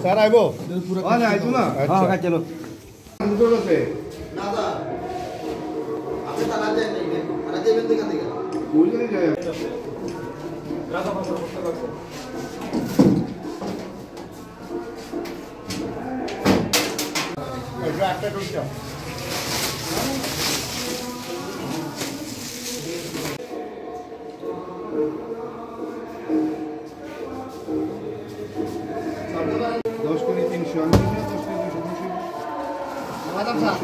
Sir আইবো না আইতো না হ্যাঁ চলো মুটো আছে না দা আপনি তালা দেন না আর দেবেন দেখা দেখা বুঝলে যায় রাজা পাশে বসে রাখো এটা একটা টুকটা দশ কোটি 300 আমি 10 কোটি 200 ম্যাডাম স্যার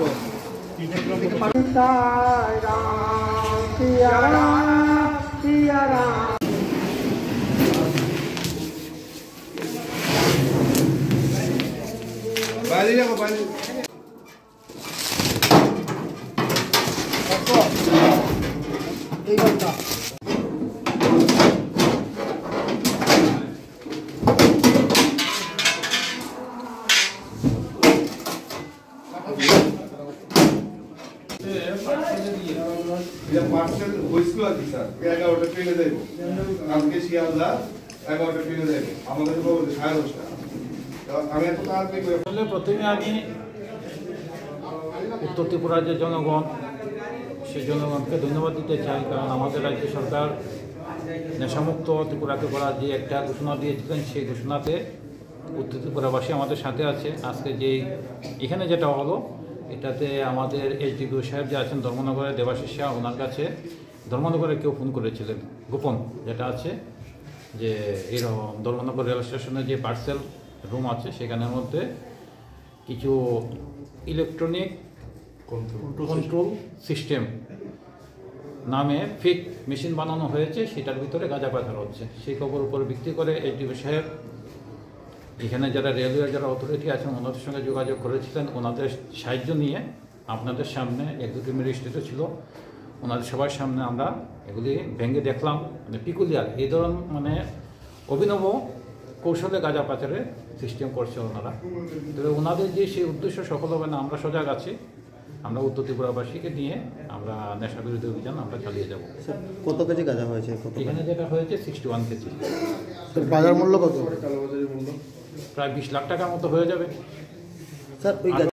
বাইরে যাবো বাইরে এই ঘন্টা পার্সেল হইছিল আর কি স্যার 11টা ট্রেনে যাইব আজকে শিয়ালদা 11টা ট্রেনে যাইব আমাদের খবর 10:30টা আমি এত তাড়াতাড়ি করে প্রথমে আমি উত্তর ত্রিপুরার যে জনগণ সেই জনগণকে ধন্যবাদ দিতে চাই, কারণ আমাদের রাজ্য সরকার নেশামুক্ত ত্রিপুরাকে করার যে একটা ঘোষণা দিয়েছিলেন সেই ঘোষণাতে উত্তর ত্রিপুরাবাসী আমাদের সাথে আছে। আজকে এখানে যেটা হলো এটাতে আমাদের এইচডিপিও সাহেব যে আছেন ধর্মনগরের দেবাশিস শাহ, ওনার কাছে ধর্মনগরে কেউ ফোন করেছিলেন গোপন যেটা আছে যে এরকম ধর্মনগর রেল স্টেশনে যে পার্সেল রুম আছে সেখানের মধ্যে কিছু ইলেকট্রনিক কন্ট্রোল সিস্টেম নামে ফেক মেশিন বানানো হয়েছে, সেটার ভিতরে গাঁজা পাচার হচ্ছে। সেই খবর উপর ভিত্তি করে এইচডিপিও সাহেব এখানে যারা রেলওয়ে যারা অথরিটি আছেন ওনাদের সঙ্গে যোগাযোগ করেছিলেন। ওনাদের সাহায্য নিয়ে আপনাদের সামনে এক দুটি ম্যাজিস্ট্রেটও ছিল, ওনাদের সবার সামনে আমরা এগুলি ভেঙে দেখলাম। মানে পিকুলিয়ার এই ধরনের মানে অভিনব কৌশলে গাঁজা পাচারের সিস্টেম করছে ওনারা। তবে ওনাদের যে সেই উদ্দেশ্য সফল হবে না, আমরা সজাগ আছি। আমরা উত্তর ত্রিপুরাবাসীকে নিয়ে আমরা নেশা বিরোধী অভিযান আমরা চালিয়ে যাব। কত কেজি গাঁজা হয়েছে? এখানে যেটা হয়েছে 61 কেজি। বাজার মূল্য কত? কালোবাজারের মূল্য প্রায় 20 লাখ টাকার মতো হয়ে যাবে স্যার। ওই